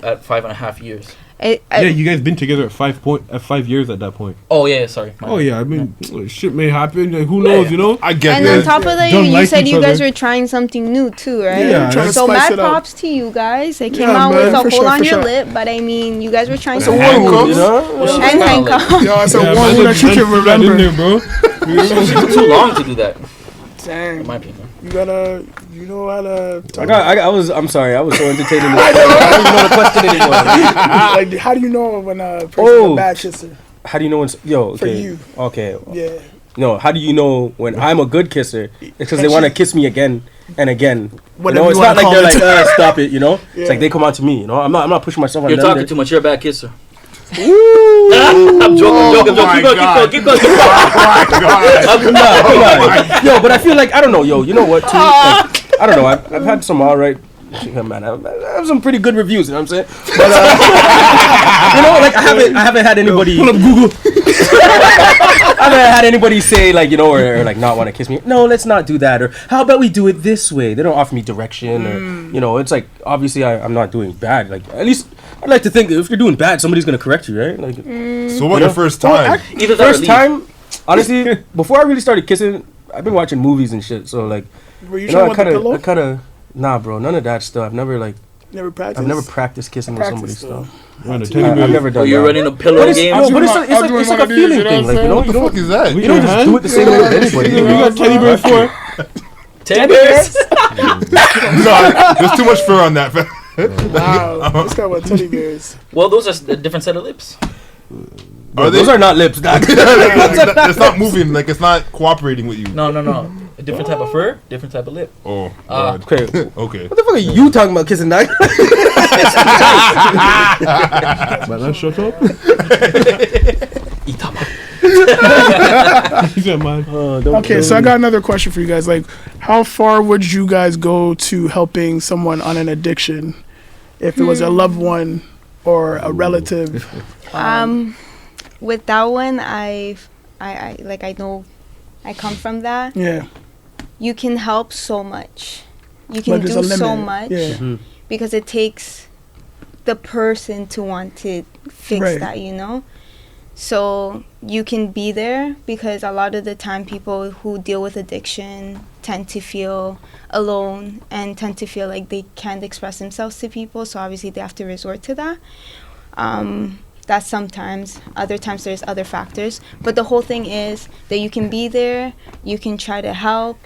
at 5.5 years. Yeah, you guys been together at 5 years at that point. Oh yeah, sorry. My Oh bad. yeah, I mean, shit may happen. Like, who knows, you know? I get And on that. top of that, Don't you like said each you guys other. were trying something new too, right? Yeah, trying to So spice mad it up. props to you guys. It came Yeah, out man, with a for hole sure, on for your sure. lip, but I mean, you guys were trying So to one work. cook. You know? Well, And it's kinda handcuff. Yo, it's a Yeah, one man, that you can man, that in remember. there, bro. She took too long to do that, in Dang. my opinion. You know how to. I'm sorry. I was so entertained in this. I don't even know the question anymore. Like, how do you know when a person's Oh. a bad kisser? How do you know when? Yo, For okay. you. Okay. Yeah. No, how do you know when I'm a good kisser? It's because they want to kiss me again and again. Whatever You know, it's you not wanna like they're call like, it. stop it. You know, Yeah. it's like they come on to me. You know, I'm not pushing myself on You're them. talking too much. You're a bad kisser. Ooh. I'm joking. Oh my God. Keep going. Oh my God. Come on. Yo, but I feel like I don't know. Yo, you know what? Too, like, I don't know. I've had some alright. Man, I have some pretty good reviews. You know what I'm saying? But you know, like I haven't had anybody. Pull up Google. I haven't had anybody say like, you know, or like not want to kiss me. No, let's not do that. Or how about we do it this way? They don't offer me direction, or you know, it's like obviously I'm not doing bad. Like at least I'd like to think that if you're doing bad, somebody's gonna correct you, right? Like So what your first time? Either that or first leave. time, honestly, before I really started kissing, I've been watching movies and shit. So like, Were you you know, trying with the pillow? I kind of, nah, bro, none of that stuff. I've never like, Never practiced. I've never practiced kissing with somebody. Practice, though. Stuff. Man, the I've teddy bear. never done Oh, you're that. running a pillow But it's, game. no, but it's, I'll like, it's, do like, it's one like of a these, feeling you know thing. what Like, I'm you know, What the you fuck don't, is that? you don't just do it the same way with anybody. You got teddy bears for? Teddy bears. No, there's too much fur on that. Wow. This guy with teddy bears. Well, those are a different set of lips. Are they? Those are not lips, dog. It's not moving. Like it's not cooperating with you. No. A different type of fur, different type of lip. Oh. Ah. God. Okay. Okay. What the fuck are you talking about kissing, dog? Man, let's shut up. Itama. He said, man. Okay, so I got another question for you guys. Like, how far would you guys go to helping someone on an addiction, if it was a loved one or a relative? With that one, I know I come from that. Yeah, You can help so much. You but can there's do a limit. so much Yeah, because it takes the person to want to fix Right. that, you know? So you can be there because a lot of the time people who deal with addiction tend to feel alone and tend to feel like they can't express themselves to people. So obviously they have to resort to that. That's sometimes. Other times there's other factors. But the whole thing is that you can be there, you can try to help,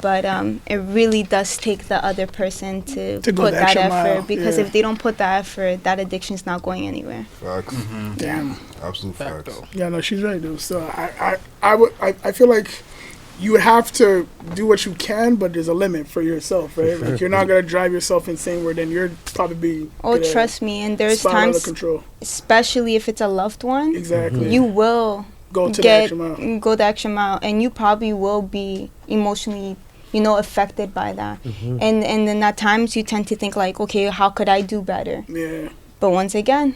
but it really does take the other person to To go put the that extra effort. mile, Because yeah. if they don't put that effort, that addiction's not going anywhere. Facts. damn. Absolute facts. Yeah, no, she's right though. So I feel like you would have to do what you can, but there's a limit for yourself, right? Like you're not gonna drive yourself insane where then you're probably Oh, gonna trust me. And there's spiral out of times, control. especially if it's a loved one, Exactly. you will go to the get extra mile. go the extra mile, and you probably will be emotionally, affected by that. And then at times you tend to think like, okay, how could I do better? Yeah. But once again,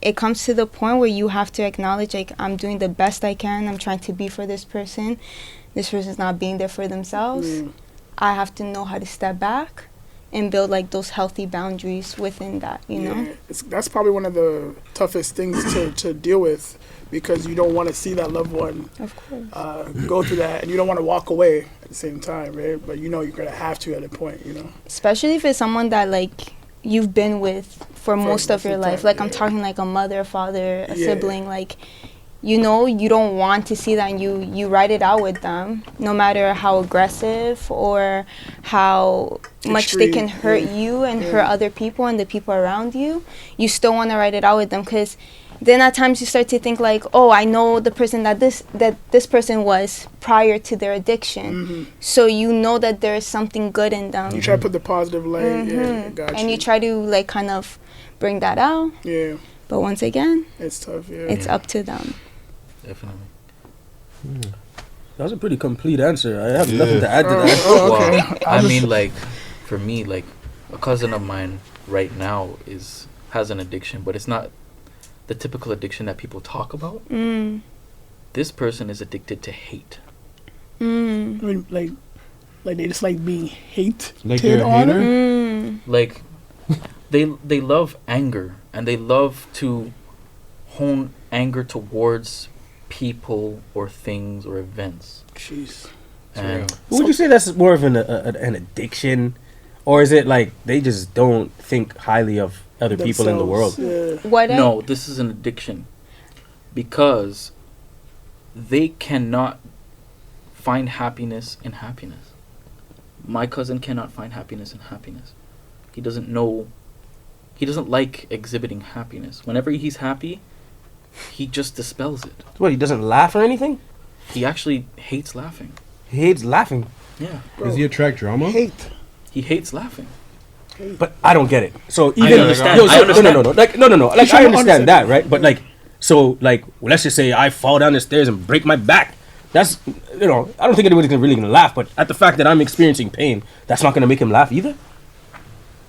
it comes to the point where you have to acknowledge, like, I'm doing the best I can. I'm trying to be for this person. This person's not being there for themselves. Mm. I have to know how to step back and build like those healthy boundaries within that, you know? That's probably one of the toughest things to deal with, because you don't want to see that loved one Of course. go through that, and you don't want to walk away at the same time, right? But you're gonna have to at a point, Especially if it's someone that like you've been with for most of your life. Like I'm talking like a mother, father, a sibling, like you don't want to see that, and you write it out with them, no matter how aggressive or how much they can hurt you and hurt other people and the people around you. You still want to write it out with them, because then at times you start to think like, oh, I know the person that this person was prior to their addiction. So you know that there is something good in them. You try to put the positive light, yeah, got And you try to like kind of bring that out. Yeah, But once again, it's tough. Yeah, it's up to them. Definitely. That was a pretty complete answer. I have Yeah. nothing to add to that. Oh, okay. Well, I mean, like, for me, like, a cousin of mine right now has an addiction, but it's not the typical addiction that people talk about. Mm. This person is addicted to hate. I mean, like they just like being hate. Like they're a hater? Like, they love anger, and they love to hone anger towards people or things or events. Jeez. And Would you say that's more of an addiction, or is it like they just don't think highly of other people in the world? Themselves, yeah. What? no, this is an addiction because they cannot find happiness in happiness. My cousin cannot find happiness in happiness. He doesn't like exhibiting happiness. Whenever he's happy, he just dispels it. What, he doesn't laugh or anything? He actually hates laughing. He hates laughing. Yeah, Does he attract drama? Hate. he hates laughing. But I don't get it. So even understand. Yo, I so, understand. no. Like I understand that, right? But like, so like, let's just say I fall down the stairs and break my back. That's, I don't think anybody's really gonna laugh. But at the fact that I'm experiencing pain, that's not gonna make him laugh either.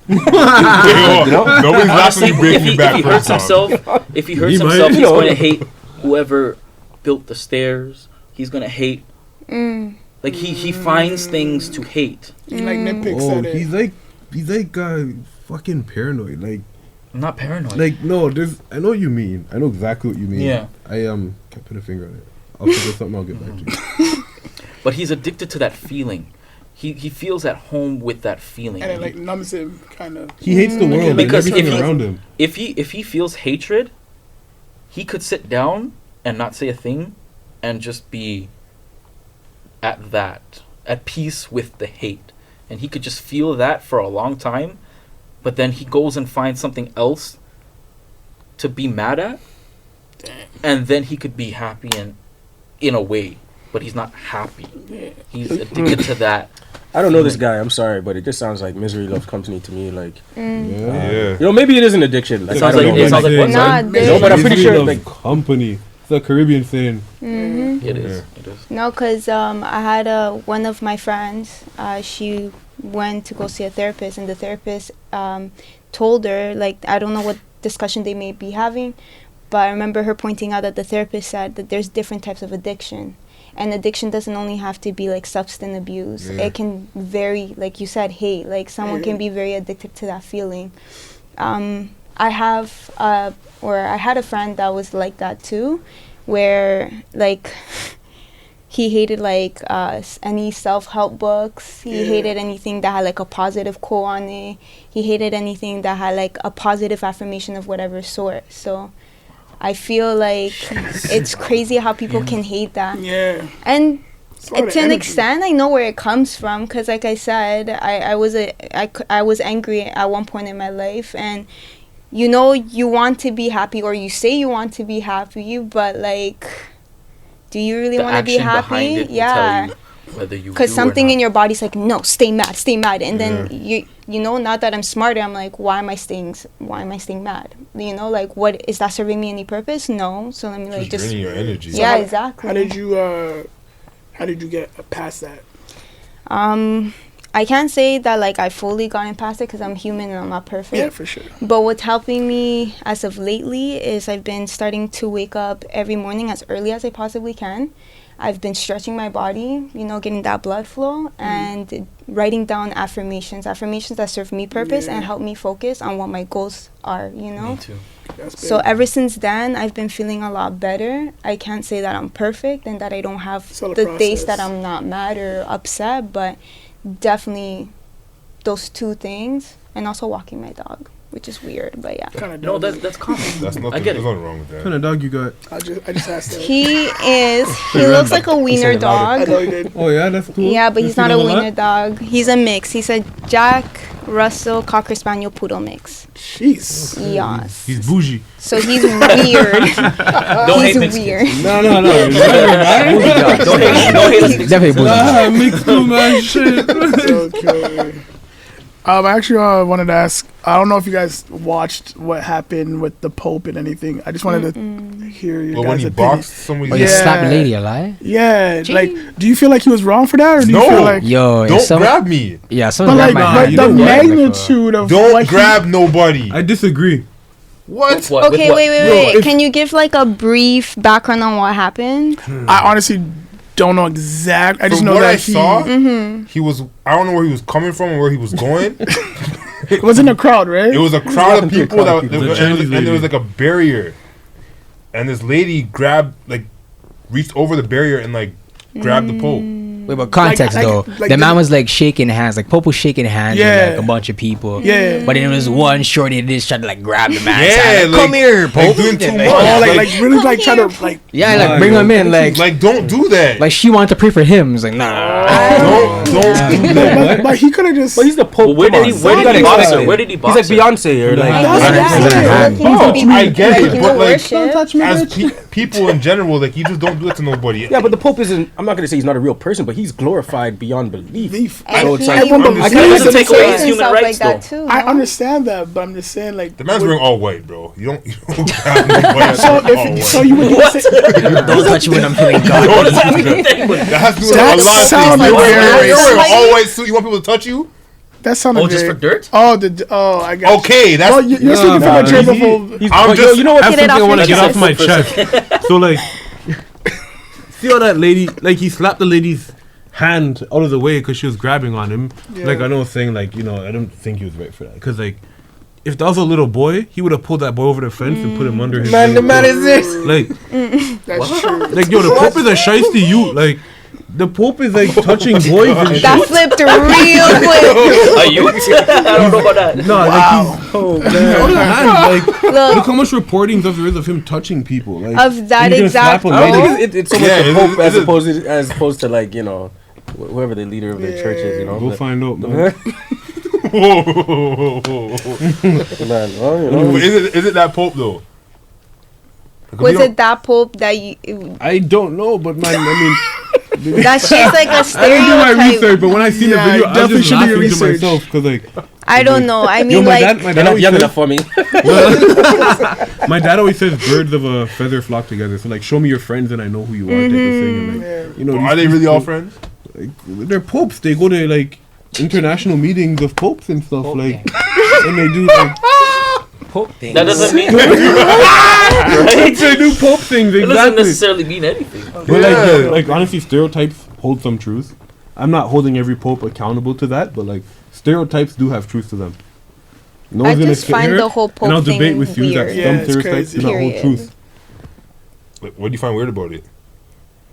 Nobody's Honestly, laughing breaking back. if he hurts himself, he's might. going to hate whoever built the stairs. He's going to hate. Like he finds things to hate. He like nitpicks Oh, at it. he's like fucking paranoid. Like I'm not paranoid. no, there's. I know what you mean. I know exactly what you mean. Yeah. I can't put a finger on it. I'll figure something. I'll get back to you. But he's addicted to that feeling. He feels at home with that feeling. And it like numbs him, kind of. He hates the world Because and everything if he- around him. if he feels hatred, he could sit down and not say a thing, and just be at peace with the hate, and he could just feel that for a long time, but then he goes and finds something else to be mad at, and then he could be happy and in a way, but he's not happy. He's addicted to that. I don't know this guy. I'm sorry, but it just sounds like misery loves company to me. Like, Yeah. maybe it is an addiction. Like, It I sounds don't like- know. it sounds like what? Nah, No, but I'm pretty Misery sure, loves like- company. It's a Caribbean saying. It is. It is. No, because I had one of my friends, she went to go see a therapist, and the therapist told her, like, I don't know what discussion they may be having, but I remember her pointing out that the therapist said that there's different types of addiction. And addiction doesn't only have to be like substance abuse. Yeah. It can vary, like you said, hate. Like someone can be very addicted to that feeling. I had a friend that was like that too, where like he hated like any self-help books. He hated anything that had like a positive quote on it. He hated anything that had like a positive affirmation of whatever sort. So I feel like it's crazy how people can hate that. Yeah. And It's a lot of to an energy. extent, I know where it comes from, because like I said, I was angry at one point in my life, and you want to be happy, or you say you want to be happy, but like, do you really The want to be action behind happy? it will Yeah. tell you whether you Because do or something not. in your body's like, no, stay mad, and then not that I'm smarter, I'm like, why am I staying mad? Like, what is that serving me any purpose? No. So let me like Just draining your energy. yeah, how- exactly. How did you get past that? I can't say that like I fully gotten past it, because I'm human and I'm not perfect. Yeah, for sure. But what's helping me as of lately is I've been starting to wake up every morning as early as I possibly can. I've been stretching my body, getting that blood flow, and writing down affirmations that serve me purpose and help me focus on what my goals are, Me too. That's big. So ever since then, I've been feeling a lot better. I can't say that I'm perfect and that I don't have all a the days process. that I'm not mad or upset, but definitely those two things, and also walking my dog, which is weird, but yeah. kind of No, that's common. That's nothing. I get There's it. nothing wrong with What kind that. of dog you got? I just asked that. He looks like a wiener it louder. I dog. know you did. Oh yeah, that's cool. Yeah, but You he's see not a them lot? wiener dog. He's a mix. He's a Jack Russell Cocker Spaniel Poodle mix. Jeez. Yes. He's bougie. So he's weird. Don't hate He's Mexicans. weird. No. Don't hate us. Definitely Mixed too much shit. Okay. I actually wanted to ask. I don't know if you guys watched what happened with the Pope and anything. I just wanted to hear your But guys' when he opinion. boxed somebody, Oh, you Yeah. slapped a lady alive? Yeah, Gee. like, do you feel like he was wrong for that, or do you No. feel like? Yo, don't grab me. Yeah, But someone like, grabbed my but hand. the know what? magnitude of Don't what grab nobody. I disagree. What? What? Okay, With what? wait. if- Can you give like a brief background on what happened? I honestly don't know exact. I just From know what that I saw, Mm-hmm. he was. I don't know where he was coming from or where he was going. it was in a crowd, right? It was a crowd of walking through a people crowd of that, people. The and, Chinese and there was lady. like a barrier, and this lady reached over the barrier and like grabbed the Pope. Wait, but context Like- though, like the man the- was like shaking hands, like Pope was shaking hands Yeah. with like a bunch of people. Yeah. But then it was one shorty that just tried to like grab the man's Yeah, hand. Like, like- come here, like Pope. doing too Like, much. Oh, Like- like really like try to like. yeah, Nah, like bring yo, him in, like Don't do that. like she wanted to pray for him. It's like nah. don't do that. But he could have just. But he's the Pope. Well, where come did he? on. Where did You he gotta box expect her? it. Where did he He's box like her? Beyonce or like. That's That's it. hand. No, I get it, but like Don't touch me, as bitch. people in general, like you just don't do that to nobody. Yeah, but the Pope isn't. I'm not gonna say he's not a real person, but he's glorified beyond belief. Beef. So it's like Everyone I'm believes just- it. doesn't take away his And human stuff rights, like that though. too. I no? understand that, but I'm just saying like. The man's would- wearing all white, bro. You don't grab nobody. So all if white. so, you would say, Don't touch you when I'm feeling God. What does that mean? That has to do with That a lot of sounded things. very You're wearing racist. all white suit. You want people to touch you? that sounded Oh, just for very. dirt? Oh, I got. Okay, that's Well, you're speaking from a germaphobe. He's, I'm but just- you know what? I have Get it something I off want to your get off my chest. chest. So like, see how that lady, like he slapped the lady's hand out of the way because she was grabbing on him. Yeah. Like I know, saying like I don't think he was right for that because like. If that was a little boy, he would have pulled that boy over the fence and put him under his. Man, the wing. man is this. Like, That's true. like yo, the Pope is a shiesty youth. Like, the Pope is like touching boys and shit. That flipped real quick. Are you? I don't know about that. No, like he's Oh on the man. other hand, like Look, look how much reporting there is of him touching people. Like of that and he's gonna exact slap a I don't lady. think it's so much Yeah, the is Pope it- as opposed to like whoever the leader of their Yeah. church is. You know. Go find out, man. Whoa. Man, well, Is it that Pope though? was it that Pope that you? I don't know, but man, I mean, That's just like a I didn't do my stereotype. research. But when I seen Yeah, the video, you I was definitely just should do your laughing to research. myself because like, I don't know. I yo, mean, my like, dad, my you're dad not always young says, enough for me. my dad always says birds of a feather flock together. So like, show me your friends and I know who you are, type of thing. And like, Yeah. you know, Are they these really all people- friends? Like, they're popes. They go to like international meetings of popes and stuff. Pope Like, thing. and they do like Pope thing. That doesn't mean right. they do pope things It doesn't exactly. necessarily mean anything. But Yeah. like honestly, stereotypes hold some truth. I'm not holding every pope accountable to that, but like stereotypes do have truth to them. No I one's gonna just sit find here the whole and I'll Pope thing debate with you that weird. Yeah, some it's stereotypes crazy. do not hold Period. truth. What do you find weird about it?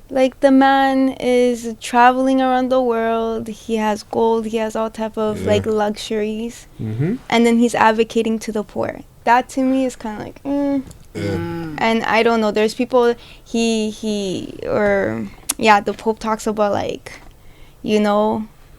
Like the man is traveling around the world. He has gold. He has all type of Yeah. like luxuries, Mm-hmm. and then he's advocating to the poor. That to me is kind of like. Yeah. And I don't know. There's people the Pope talks about like,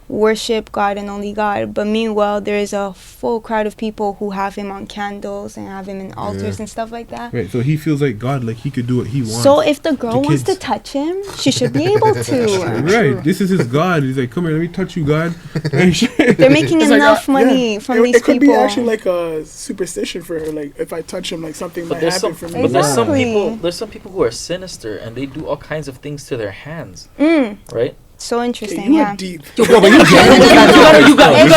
worship God and only God. But meanwhile, there is a full crowd of people who have him on candles and have him in altars Yeah. and stuff like that. Right, so he feels like God, like he could do what he wants. So if the girl to wants to kids. touch him, she should be able to. Right, this is his God. He's like, come here, let me touch you, God. And shit. They're making It's like enough a- money yeah. from it, these it could people. be actually like a superstition for her. Like if I touch him, like something But might there's happen some, for me. but there's some Exactly. people. There's some people who are sinister and they do all kinds of things to their hands, right? So Okay, interesting, you yeah. are deep. You gotta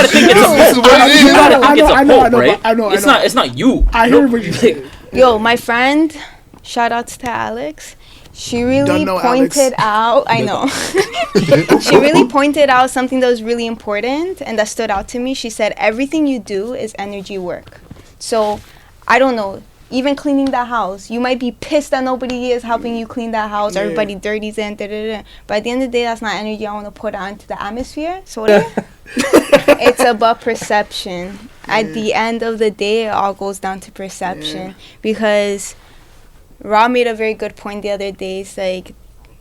think it's a This is what it is. I know, right? I know. It's not you. I hear what you say. Yo, my friend, shout outs to Alex. She really Don't know pointed out. I know. She really pointed out something that was really important and that stood out to me. She said everything you do is energy work. So, I don't know. Even cleaning the house, you might be pissed that nobody is helping you clean that house. Yeah. Everybody dirties in, but at the end of the day, that's not energy I want to put out into the atmosphere. So it's about perception. At the end of the day, it all goes down to perception. Because Ra made a very good point the other day. It's like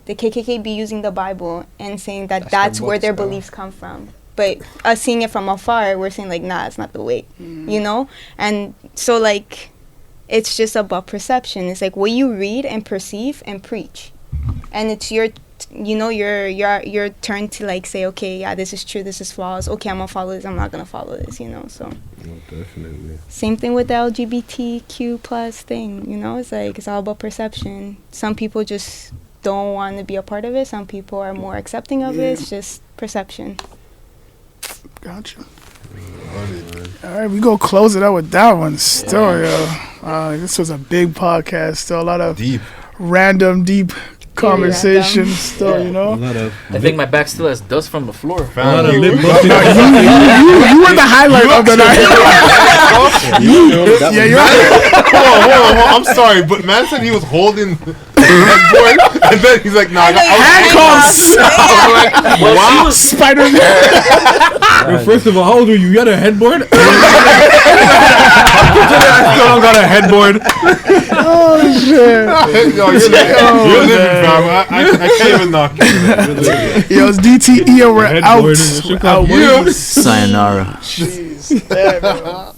the KKK be using the Bible and saying that that's where their beliefs come from. But us seeing it from afar, we're saying like, nah, it's not the way, And so like, it's just about perception. It's like what you read and perceive and preach. And it's your you know, your turn to like say, okay, yeah, this is true, this is false. Okay, I'm gonna follow this. I'm not gonna follow this. You know, so. Definitely. Same thing with the LGBTQ plus thing. You know, it's like it's all about perception. Some people just don't want to be a part of it. Some people are more accepting of it. It's just perception. Gotcha. All right, we go close it out with that one still, yo. This was a big podcast, still a lot of Deep. random, deep conversations, still, you know. A lot of. I think my back still has dust from the floor. A lot of You- lip you busting. were the highlight of the night. Yeah, you're Hold on. I'm sorry, but man said he was holding the headboard, and then he's like, "Nah, I handcuffs. I'm like, wow, Spider-Man. Yo, first of all, how old were you? You had a headboard? I still don't got a headboard. Oh shit. Yo, you're living, fam. I can't even knock it. Yo, it's DTE and we're Headboard out. in the We're out. Chicago. Sayonara. Jeez. Damn, yo.